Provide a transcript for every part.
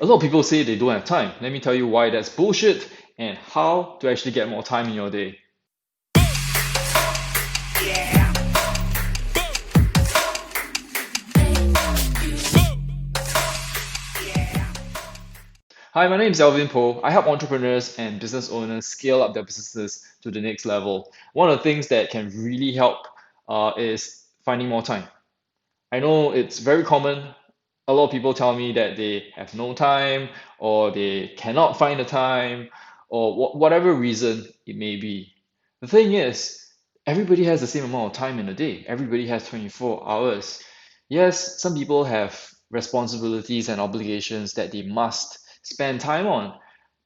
A lot of people say they don't have time. Let me tell you why that's bullshit and how to actually get more time in your day. Hi, my name is Alvin Poe. I help entrepreneurs and business owners scale up their businesses to the next level. One of the things that can really help is finding more time. I know it's very common. A lot of people tell me that they have no time or they cannot find the time or whatever reason it may be. The thing is, everybody has the same amount of time in a day. Everybody has 24 hours. Yes, some people have responsibilities and obligations that they must spend time on,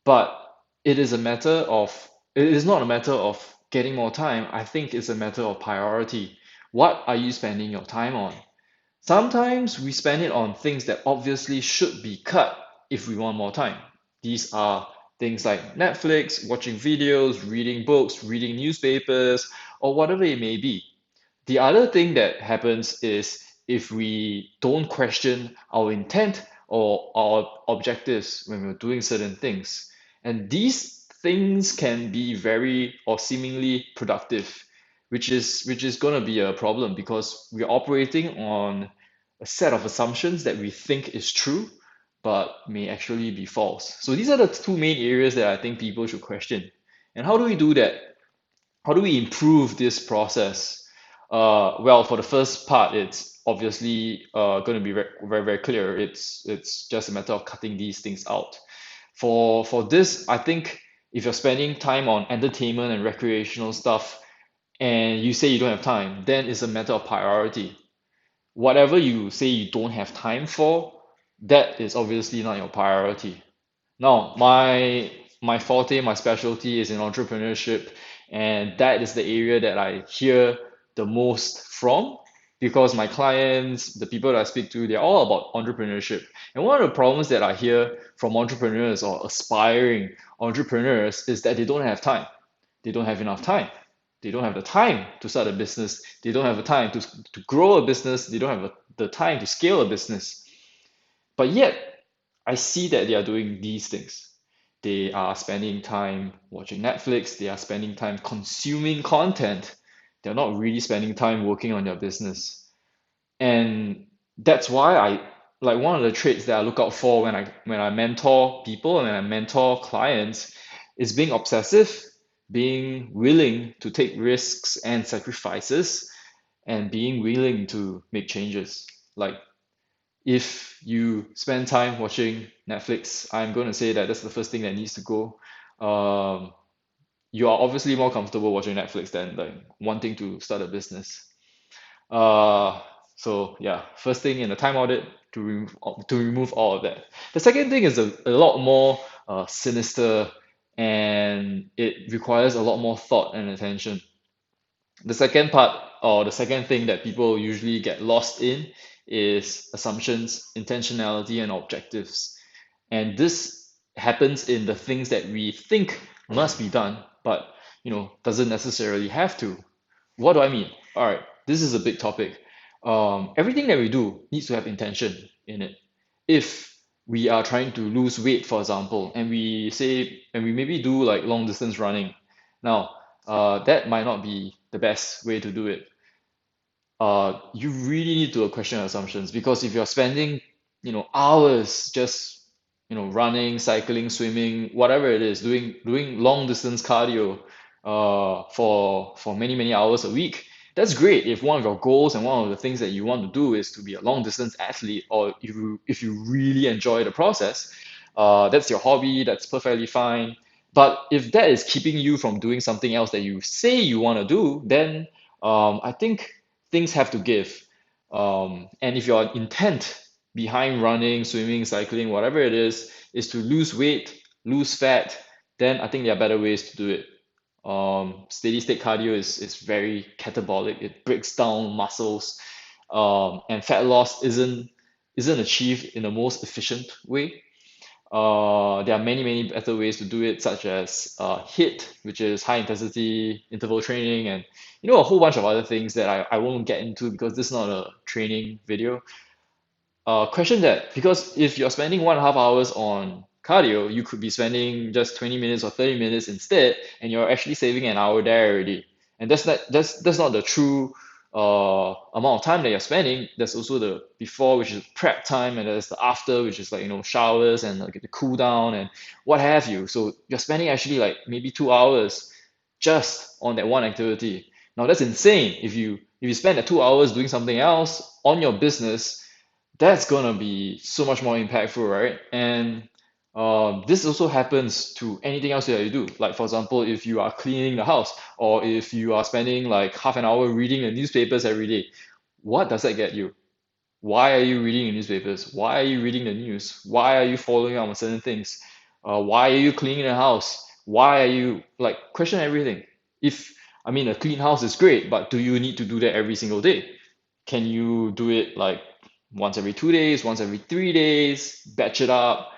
but it is a matter of, it is not a matter of getting more time. I think it's a matter of priority. What are you spending your time on? Sometimes we spend it on things that obviously should be cut if we want more time. These are things like Netflix, watching videos, reading books, reading newspapers, or whatever it may be. The other thing that happens is if we don't question our intent or our objectives when we're doing certain things. And these things can be very or seemingly productive, which is going to be a problem because we're operating on a set of assumptions that we think is true, but may actually be false. So these are the two main areas that I think people should question. And how do we do that? How do we improve this process? Well, for the first part, it's obviously going to be very clear. It's just a matter of cutting these things out. For this, I think if you're spending time on entertainment and recreational stuff, and you say you don't have time, then it's a matter of priority. Whatever you say you don't have time for, that is obviously not your priority. Now, my forte, my specialty is in entrepreneurship, and that is the area that I hear the most from because my clients, the people that I speak to, they're all about entrepreneurship. And one of the problems that I hear from entrepreneurs or aspiring entrepreneurs is that they don't have time. They don't have enough time. They don't have the time to start a business. They don't have the time to grow a business. They don't have the time to scale a business. But yet, I see that they are doing these things. They are spending time watching Netflix, they are spending time consuming content. They're not really spending time working on their business. And that's why I like one of the traits that I look out for when I mentor people and when I mentor clients is being obsessive, being willing to take risks and sacrifices, and being willing to make changes. Like if you spend time watching Netflix, I'm going to say that that's the first thing that needs to go. Um, you are obviously more comfortable watching Netflix than like wanting to start a business. Uh, so yeah, first thing in the time audit to remove all of that. The second thing is a lot more sinister and it requires a lot more thought and attention. The second part, or the second thing that people usually get lost in, is assumptions, intentionality, and objectives. And this happens in the things that we think must be done, but doesn't necessarily have to. What do I mean? All right, this is a big topic. Everything that we do needs to have intention in it. If we are trying to lose weight, for example, and we maybe do like long distance running, now that might not be the best way to do it. You really need to question assumptions because if you're spending, hours just, running, cycling, swimming, whatever it is, doing long distance cardio, for many hours a week, that's great. If one of your goals and one of the things that you want to do is to be a long distance athlete, or if you really enjoy the process, that's your hobby, that's perfectly fine. But if that is keeping you from doing something else that you say you want to do, then I think things have to give. And if your intent behind running, swimming, cycling, whatever it is to lose weight, lose fat, then I think there are better ways to do it. Steady state cardio is very catabolic. It breaks down muscles, and fat loss isn't achieved in the most efficient way. There are many better ways to do it, such as HIIT, which is high intensity interval training, and a whole bunch of other things that I won't get into because this is not a training video. question that, because if you're spending 1.5 hours on cardio, you could be spending just 20 minutes or 30 minutes instead, and you're actually saving an hour there already. And that's not the true amount of time that you're spending. There's also the before, which is prep time, and there's the after, which is like showers and like the cool down and what have you. So you're spending actually like maybe 2 hours just on that one activity. Now that's insane. If you spend the 2 hours doing something else on your business, that's gonna be so much more impactful, right? And this also happens to anything else that you do. Like for example, if you are cleaning the house, or if you are spending like half an hour reading the newspapers every day, what does that get you? Why are you reading the newspapers? Why are you reading the news? Why are you following up on certain things? Why are you cleaning the house? Why are you like question everything? If I mean, a clean house is great, but do you need to do that every single day? Can you do it like once every 2 days, once every 3 days, batch it up,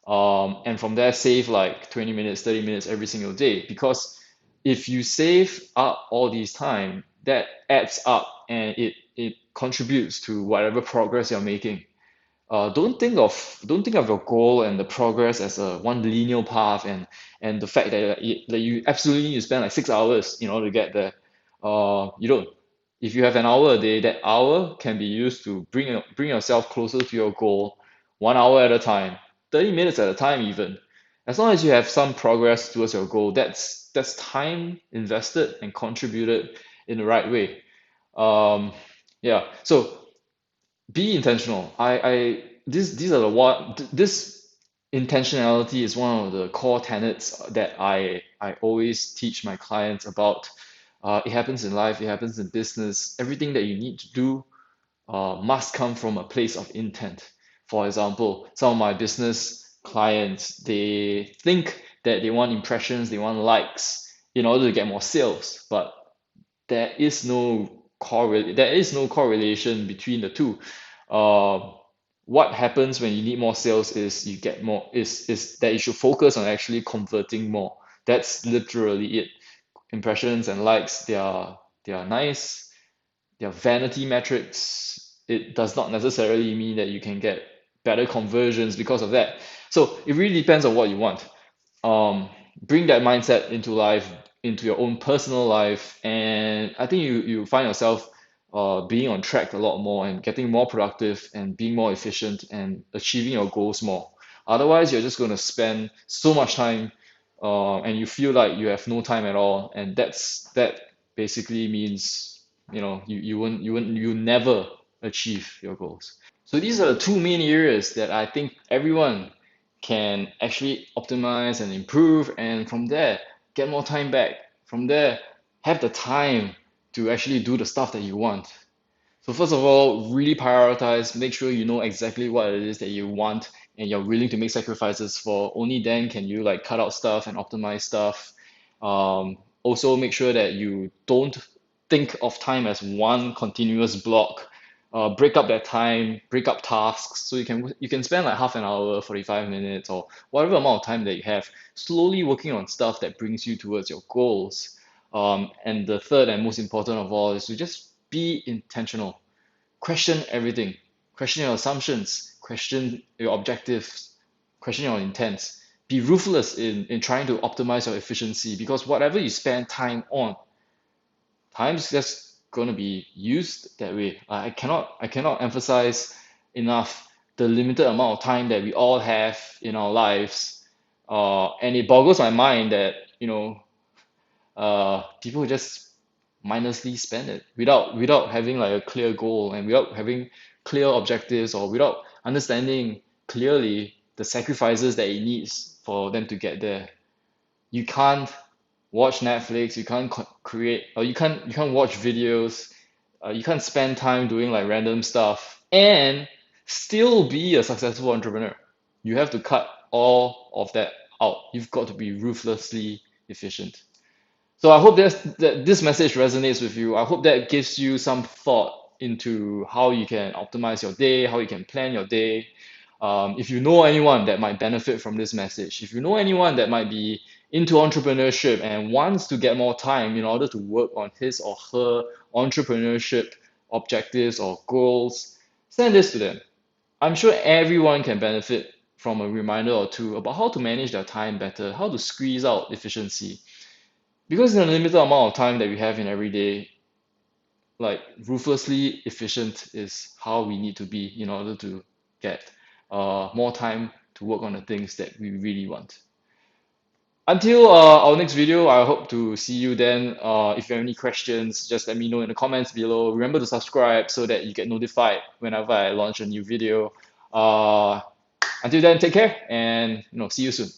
and from there save like 20 minutes, 30 minutes every single day? Because if you save up all these time, that adds up and it contributes to whatever progress you're making. Don't think of your goal and the progress as a one linear path, and the fact that you absolutely need to spend like 6 hours in order to get there. You don't. If you have an hour a day, that hour can be used to bring yourself closer to your goal, 1 hour at a time, 30 minutes at a time even. As long as you have some progress towards your goal, that's time invested and contributed in the right way. Um, yeah. So be intentional. These are the what this intentionality is one of the core tenets that I always teach my clients about. It happens in life, it happens in business. Everything that you need to do must come from a place of intent. For example, some of my business clients, they think that they want impressions, they want likes in order to get more sales, but there is no correlation between the two. Uh, what happens when you need more sales is you get more is that you should focus on actually converting more. That's literally it. Impressions and likes, they are nice, they're vanity metrics. It does not necessarily mean that you can get better conversions because of that. So it really depends on what you want. Bring that mindset into life, into your own personal life, and I think you find yourself being on track a lot more and getting more productive and being more efficient and achieving your goals more. Otherwise, you're just going to spend so much time and you feel like you have no time at all, and that basically means you never achieve your goals. So these are the two main areas that I think everyone can actually optimize and improve, and from there get more time back. From there, have the time to actually do the stuff that you want. So first of all, really prioritize, make sure you know exactly what it is that you want and you're willing to make sacrifices for. Only then can you like cut out stuff and optimize stuff. Also make sure that you don't think of time as one continuous block. Break up that time, break up tasks, so you can spend like half an hour, 45 minutes, or whatever amount of time that you have, slowly working on stuff that brings you towards your goals. And the third and most important of all is to just be intentional. Question everything. Question your assumptions. Question your objectives. Question your intents. Be ruthless in trying to optimize your efficiency, because whatever you spend time on, time is just going to be used that way. I cannot emphasize enough the limited amount of time that we all have in our lives. And it boggles my mind that, people just mindlessly spend it without having like a clear goal and without having clear objectives, or without understanding clearly the sacrifices that it needs for them to get there. You can't watch Netflix, you can't create, or you can't watch videos, you can't spend time doing like random stuff and still be a successful entrepreneur. You have to cut all of that out. You've got to be ruthlessly efficient. So I hope that this message resonates with you. I hope that gives you some thought into how you can optimize your day, how you can plan your day. If you know anyone that might benefit from this message, if you know anyone that might be into entrepreneurship and wants to get more time in order to work on his or her entrepreneurship objectives or goals, send this to them. I'm sure everyone can benefit from a reminder or two about how to manage their time better, how to squeeze out efficiency. Because in the limited amount of time that we have in every day, like ruthlessly efficient is how we need to be in order to get more time to work on the things that we really want. Until our next video, I hope to see you then. If you have any questions, just let me know in the comments below. Remember to subscribe so that you get notified whenever I launch a new video. Uh, until then, take care and see you soon.